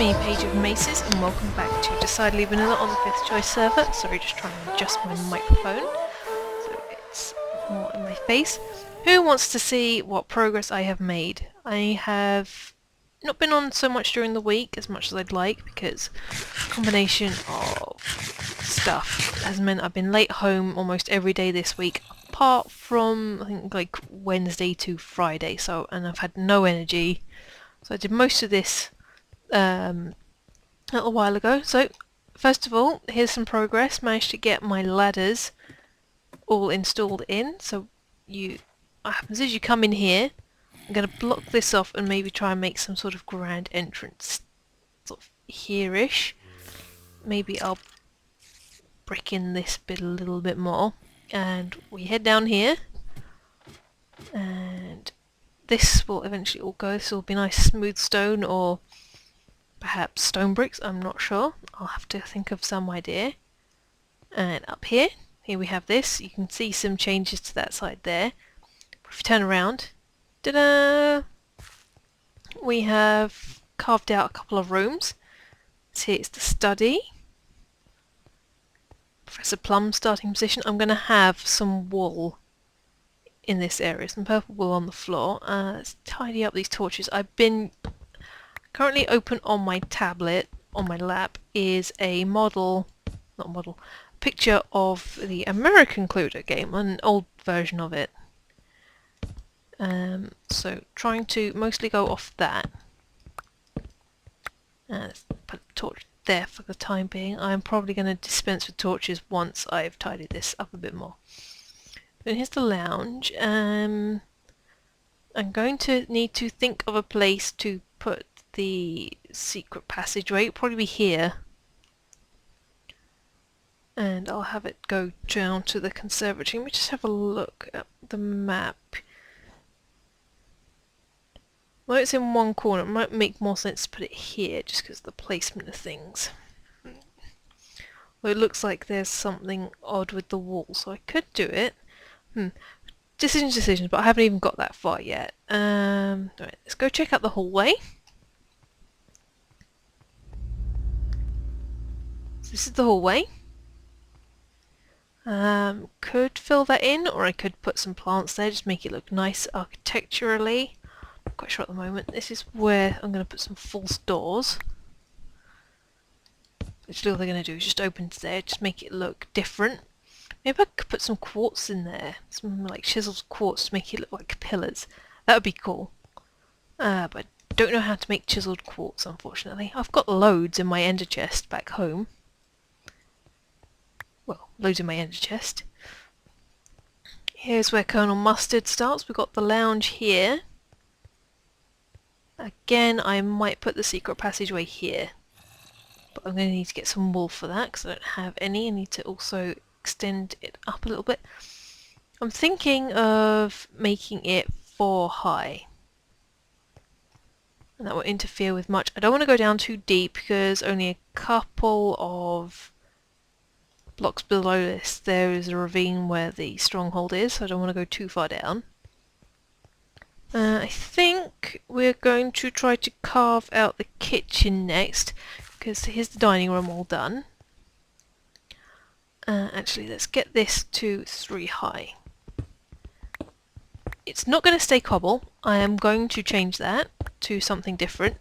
me, Paigeofmaces, and welcome back to Decidedly Vanilla on the 5th choice server. Sorry, just trying to adjust my microphone so it's more in my face. Who wants to see what progress I have made? I have not been on so much during the week as much as I'd like because a combination of stuff has meant I've been late home almost every day this week apart from I think like Wednesday to Friday, and I've had no energy. So I did most of this a little while ago. So first of all, here's some progress. Managed to get my ladders all installed in. So what happens is you come in here. I'm going to block this off and maybe try and make some sort of grand entrance, sort of here-ish. Maybe I'll brick in this bit a little bit more, and we head down here. And this will eventually all go. This will be nice smooth stone or perhaps stone bricks, I'm not sure. I'll have to think of some idea. And up here we have this. You can see some changes to that side there. If we turn around, ta-da! We have carved out a couple of rooms. So here's the study. Professor Plum's starting position. I'm going to have some wool in this area, some purple wool on the floor. Let's tidy up these torches. I've been currently open on my tablet, on my lap, is a picture of the American Cluedo game, an old version of it. So trying to mostly go off that. Let's put a torch there for the time being. I'm probably going to dispense with torches once I've tidied this up a bit more. And here's the lounge. I'm going to need to think of a place to put the secret passageway. It'll probably be here. And I'll have it go down to the conservatory. Let me just have a look at the map. Well, it's in one corner. It might make more sense to put it here just because of the placement of things. Well, it looks like there's something odd with the wall, so I could do it. Decisions, but I haven't even got that far yet. Right, let's go check out the hallway. So this is the hallway. Could fill that in, or I could put some plants there, just make it look nice architecturally. Not quite sure at the moment. This is where I'm going to put some false doors. Which all they're going to do is just open to there, just make it look different. Maybe I could put some quartz in there, some like chiseled quartz to make it look like pillars. That would be cool. But I don't know how to make chiseled quartz, unfortunately. I've got loads in my ender chest back home. Well, loads in my ender chest. Here's where Colonel Mustard starts. We've got the lounge here. Again, I might put the secret passageway here. But I'm going to need to get some wool for that because I don't have any. I need to also extend it up a little bit. I'm thinking of making it 4 high. And that won't interfere with much. I don't want to go down too deep because only a couple of blocks below this there is a ravine where the stronghold is, so I don't want to go too far down. I think we're going to try to carve out the kitchen next, because here's the dining room all done. Actually, let's get this to 3 high. It's not going to stay cobble. I am going to change that to something different.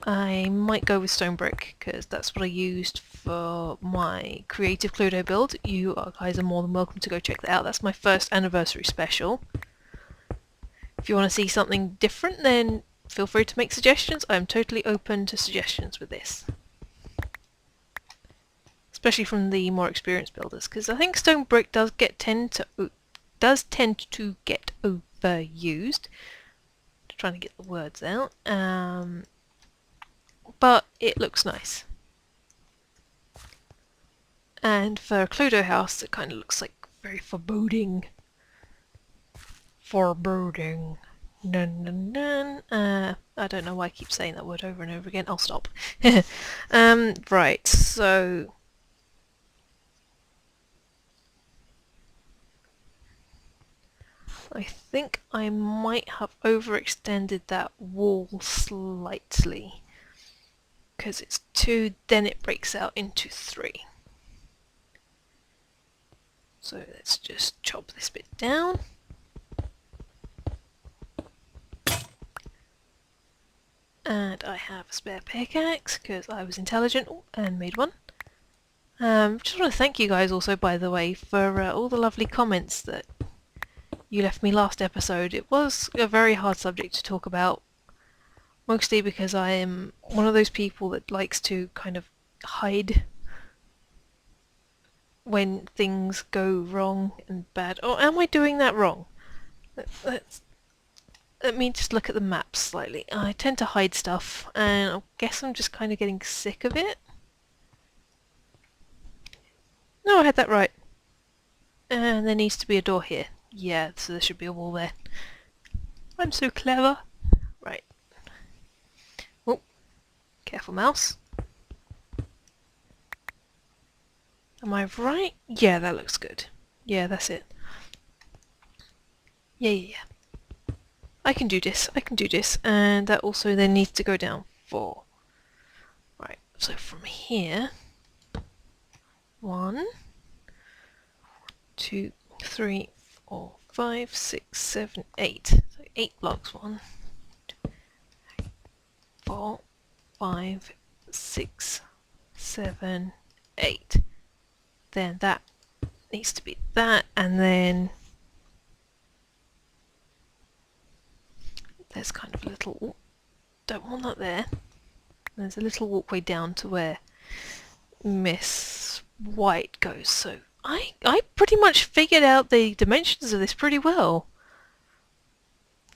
I might go with stone brick because that's what I used for my creative Cluedo build. You guys are more than welcome to go check that out. That's my first anniversary special. If you want to see something different, then feel free to make suggestions. I'm totally open to suggestions with this. Especially from the more experienced builders, because I think stone brick does tend to get overused. Just trying to get the words out. But it looks nice. And for a Cluedo house, it kind of looks like very foreboding. Foreboding. Dun, dun, dun. I don't know why I keep saying that word over and over again. I'll stop. Right, so I think I might have overextended that wall slightly. because it's 2, then it breaks out into 3. So let's just chop this bit down. And I have a spare pickaxe because I was intelligent and made one. Just want to thank you guys also, by the way, for all the lovely comments that you left me last episode. It was a very hard subject to talk about, mostly because I am one of those people that likes to kind of hide when things go wrong and bad. Or am I doing that wrong? Let me just look at the map slightly. I tend to hide stuff, and I guess I'm just kind of getting sick of it. No, I had that right. And there needs to be a door here. Yeah, so there should be a wall there. I'm so clever. Right. Oh, careful, mouse. Am I right? Yeah, that looks good. Yeah, that's it. Yeah. I can do this, and that also then needs to go down 4. Right, so from here, 1, 2, 3, 4, 5, 6, 7, 8. So 8 blocks. 1, 2, 3, 4, 5, 6, 7, 8. Then that needs to be that, and then there's kind of a little, ooh, don't want that there. There's a little walkway down to where Miss White goes. So I pretty much figured out the dimensions of this pretty well.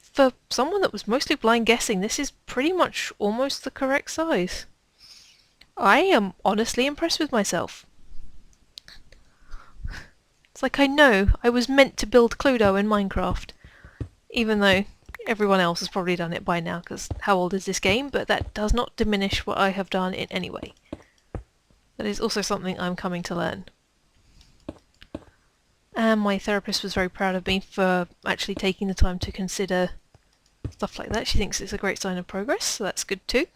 For someone that was mostly blind guessing, this is pretty much almost the correct size. I am honestly impressed with myself. It's like I know I was meant to build Cluedo in Minecraft, even though everyone else has probably done it by now, because how old is this game? But that does not diminish what I have done in any way. That is also something I'm coming to learn. And my therapist was very proud of me for actually taking the time to consider stuff like that. She thinks it's a great sign of progress, so that's good too.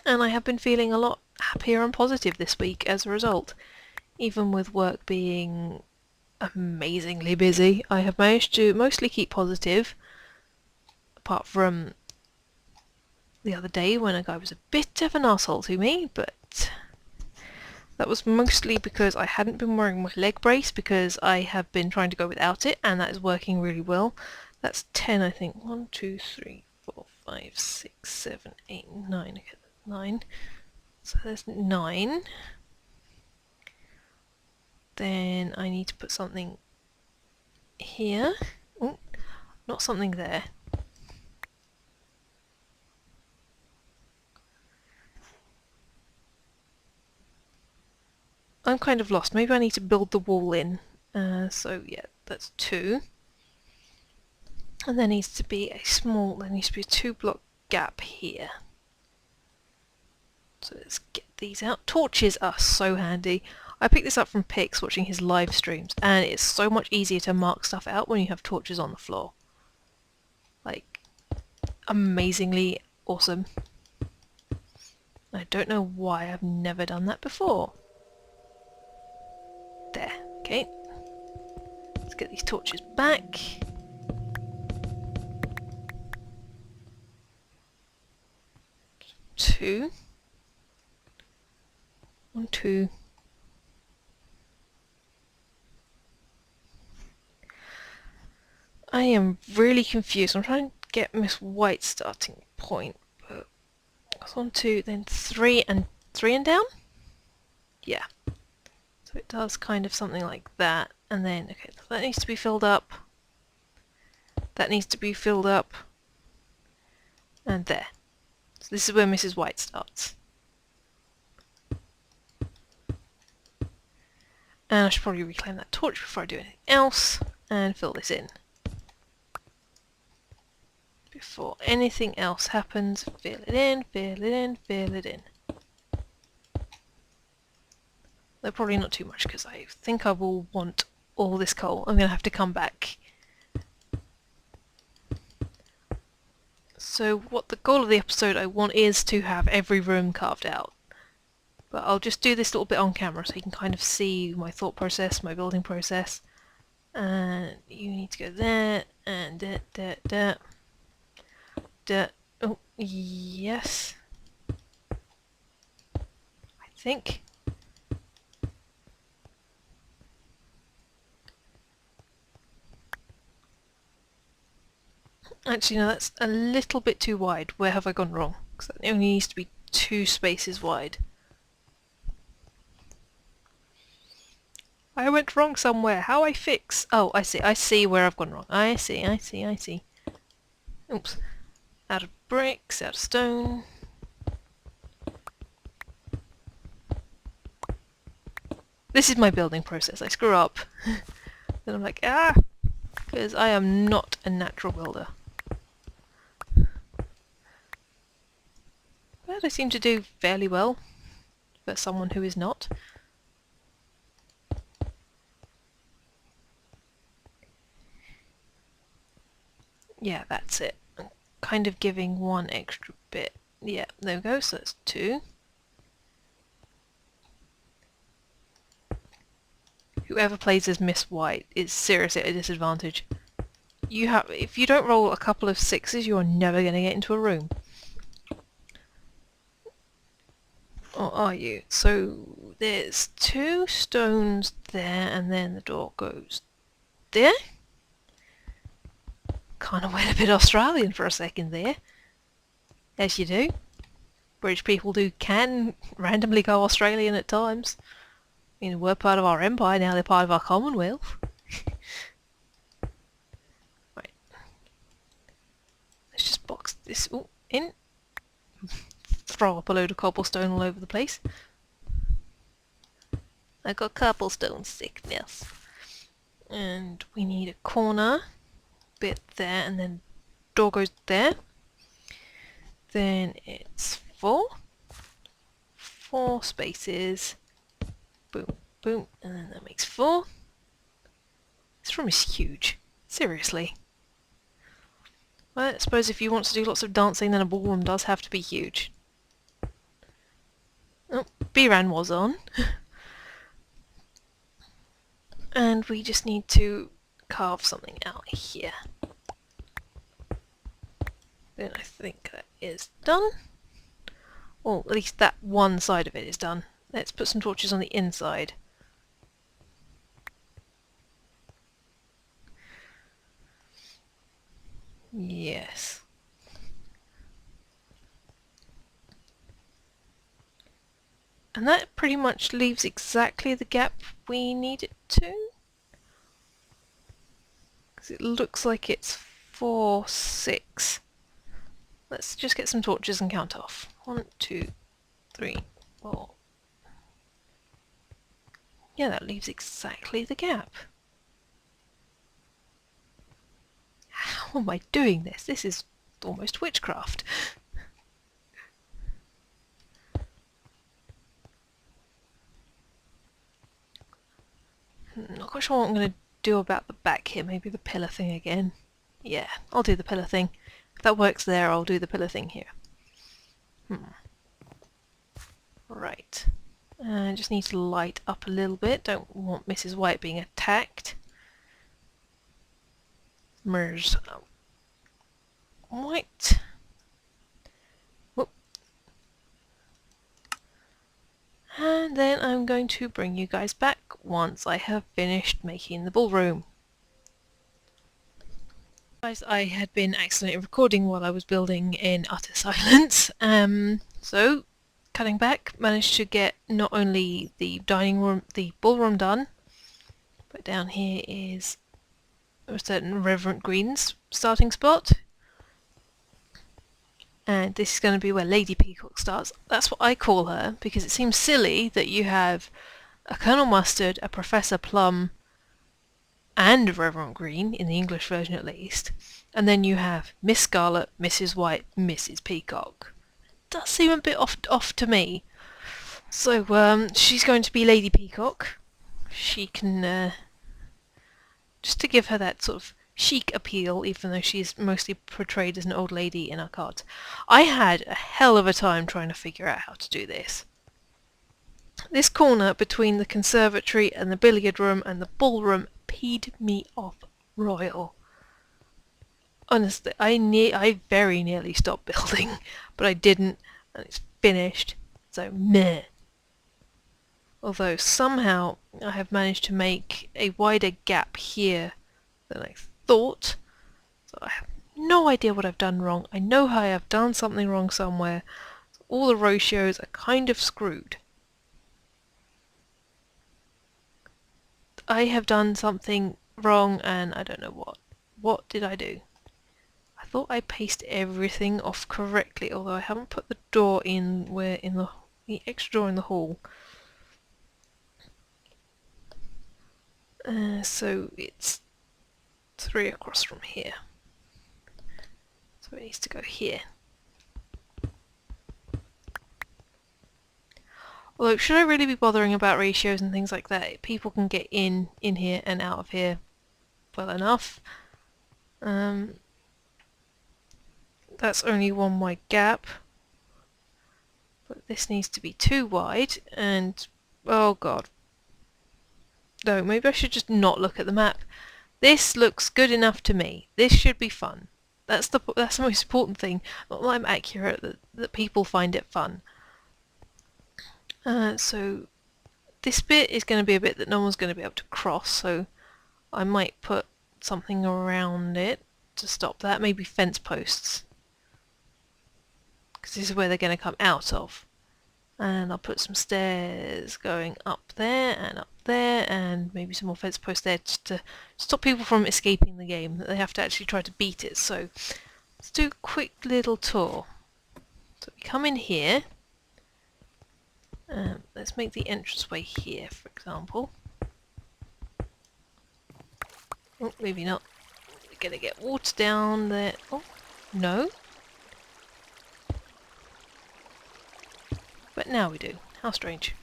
And I have been feeling a lot happier and positive this week as a result. Even with work being amazingly busy, I have managed to mostly keep positive, apart from the other day when a guy was a bit of an arsehole to me, but that was mostly because I hadn't been wearing my leg brace, because I have been trying to go without it, and that is working really well. That's 10, I think. 1, 2, 3, 4, 5, 6, 7, 8, 9. Okay, 9. So there's 9. Then I need to put something here. Ooh, not something there. I'm kind of lost. Maybe I need to build the wall in. So yeah, that's 2. And there needs to be a 2-block gap here. So let's get these out. Torches are so handy. I picked this up from Pix watching his live streams, and it's so much easier to mark stuff out when you have torches on the floor. Like, amazingly awesome. I don't know why I've never done that before. There, okay. Let's get these torches back. Two. 1, 2. I am really confused. I'm trying to get Miss White's starting point, but that's 1, 2, then 3 and down? Yeah. So it does kind of something like that, and then, okay, that needs to be filled up. That needs to be filled up. And there. So this is where Mrs. White starts. And I should probably reclaim that torch before I do anything else, and fill this in. Before anything else happens, fill it in, fill it in, fill it in. Though probably not too much, because I think I will want all this coal. I'm going to have to come back. So what the goal of the episode I want is to have every room carved out. But I'll just do this little bit on camera so you can kind of see my thought process, my building process. And you need to go there, and oh, yes. I think. Actually, no, that's a little bit too wide. Where have I gone wrong? Because it only needs to be 2 spaces wide. I went wrong somewhere. How I fix? Oh, I see. I see where I've gone wrong. I see. Oops. Out of bricks, out of stone. This is my building process. I screw up. Then I'm like, ah! Because I am not a natural builder. But I seem to do fairly well for someone who is not. Yeah, that's it. I'm kind of giving one extra bit. Yeah, there we go, so that's 2. Whoever plays as Miss White is seriously at a disadvantage. If you don't roll a couple of 6s, you are never going to get into a room. Or are you? So there's 2 stones there, and then the door goes there. Kind of went a bit Australian for a second there. As you do. British people can randomly go Australian at times. I mean, we're part of our empire, now they're part of our Commonwealth. Right. Let's just box this in. Throw up a load of cobblestone all over the place. I got cobblestone sickness. And we need a corner bit there, and then door goes there. Then it's 4 spaces. Boom, boom, and then that makes 4. This room is huge. Seriously. Well, I suppose if you want to do lots of dancing, then a ballroom does have to be huge. Oh, B-Ran was on. And we just need to carve something out here. Then I think that is done. Well, at least that one side of it is done. Let's put some torches on the inside. Yes. And that pretty much leaves exactly the gap we need it to. Because it looks like it's 4, 6. Let's just get some torches and count off. 1, 2, 3, 4. Yeah, that leaves exactly the gap. How am I doing this? This is almost witchcraft. Not quite sure what I'm going to do about the back here. Maybe the pillar thing again. Yeah, I'll do the pillar thing. If that works there, I'll do the pillar thing here. Right. I just need to light up a little bit. Don't want Mrs. White being attacked. Mers. White. Whoop. And then I'm going to bring you guys back once I have finished making the ballroom. Guys, I had been accidentally recording while I was building in utter silence. So, cutting back, managed to get not only the dining room, the ballroom done, but down here is a certain Reverend Green's starting spot. And this is going to be where Lady Peacock starts. That's what I call her, because it seems silly that you have a Colonel Mustard, a Professor Plum, and Reverend Green, in the English version at least, and then you have Miss Scarlet, Mrs. White, Mrs. Peacock. It does seem a bit off to me. So she's going to be Lady Peacock. She can, just to give her that sort of chic appeal, even though she's mostly portrayed as an old lady in our cards. I had a hell of a time trying to figure out how to do this. This corner between the conservatory and the billiard room and the ballroom peed me off royal. Honestly, I very nearly stopped building, but I didn't, and it's finished, so meh. Although somehow I have managed to make a wider gap here than I thought, so I have no idea what I've done wrong. I know I have done something wrong somewhere, so all the ratios are kind of screwed. I have done something wrong and I don't know what. What did I do? I thought I pasted everything off correctly, although I haven't put the door in where in the extra door in the hall. So it's 3 across from here. So it needs to go here. Although, should I really be bothering about ratios and things like that? People can get in here and out of here well enough. That's only one wide gap. But this needs to be 2 wide, and oh god. No, maybe I should just not look at the map. This looks good enough to me. This should be fun. That's the most important thing. Not that I'm accurate, that people find it fun. So this bit is going to be a bit that no one's going to be able to cross, so I might put something around it to stop that. Maybe fence posts, because this is where they're going to come out of. And I'll put some stairs going up there, and maybe some more fence posts there just to stop people from escaping the game, that they have to actually try to beat it. So let's do a quick little tour. So we come in here. Let's make the entranceway here, for example. Oh, maybe not. We're going to get water down there. Oh, no. But now we do. How strange.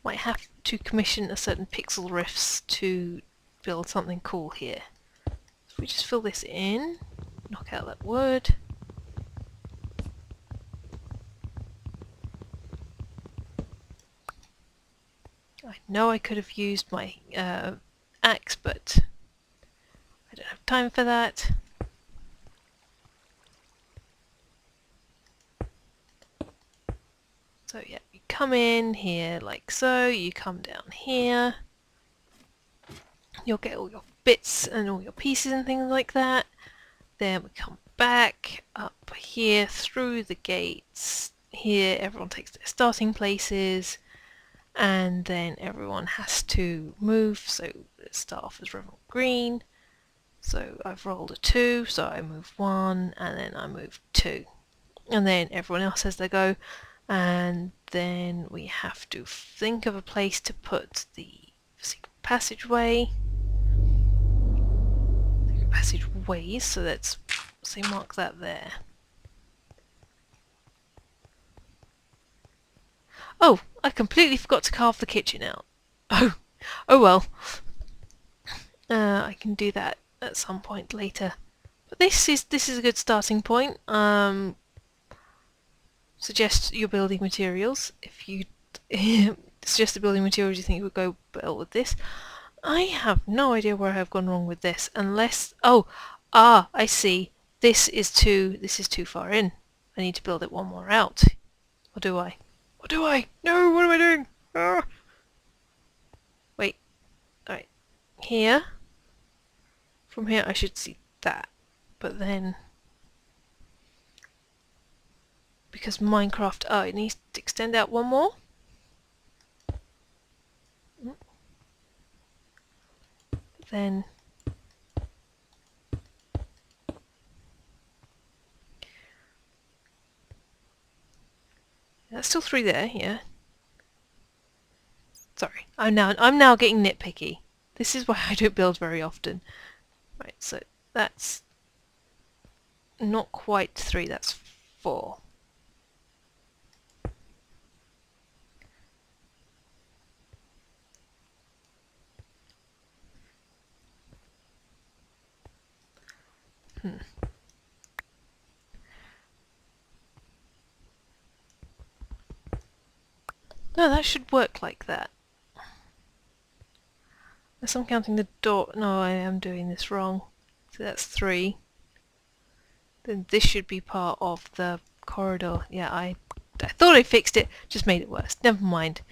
Might have to commission a certain pixel riffs to build something cool here. So if we just fill this in, knock out that wood. I know I could have used my axe, but I don't have time for that. So yeah, you come in here like so, you come down here. You'll get all your bits and all your pieces and things like that. Then we come back up here through the gates. Here everyone takes their starting places. And then everyone has to move, so let's start off as Revel Green. So I've rolled a 2, so I move 1, and then I move 2. And then everyone else has their go, and then we have to think of a place to put the secret passageway. Secret passageways, so let's say mark that there. Oh, I completely forgot to carve the kitchen out. Oh well. I can do that at some point later. But this is a good starting point. Suggest your building materials. If you suggest the building materials you think would go well with this. I have no idea where I have gone wrong with this, unless I see. This is too far in. I need to build it one more out. Or do I? Or do I? No, what am I doing? Ah. Wait. Alright. Here. From here I should see that. But then... because Minecraft... it needs to extend out one more. Then... that's still 3 there, yeah. Sorry, I'm now getting nitpicky. This is why I don't build very often. Right, so that's not quite 3, that's 4. No, that should work like that. Unless I'm counting the door. No, I am doing this wrong. So that's 3. Then this should be part of the corridor. Yeah, I thought I fixed it, just made it worse. Never mind.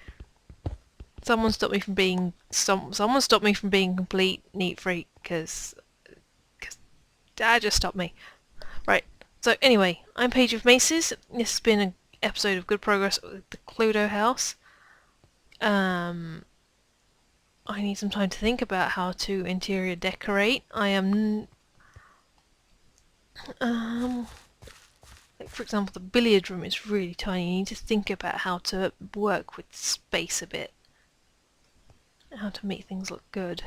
Someone stop me from being someone stop me from being complete neat freak, because Dad just stopped me. Right. So anyway, I'm Paigeofmaces. This has been an episode of Good Progress with the Cluedo House. I need some time to think about how to interior decorate. I am like for example, the billiard room is really tiny. You need to think about how to work with space a bit, how to make things look good,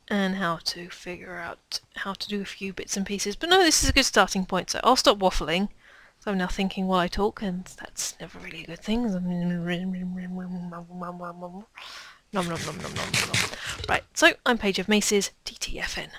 and how to figure out how to do a few bits and pieces. But no, this is a good starting point, so I'll stop waffling. So I'm now thinking while I talk, and that's never really a good thing. Nom nom nom nom nom nom nom. Right, so I'm Paigeofmaces, TTFN.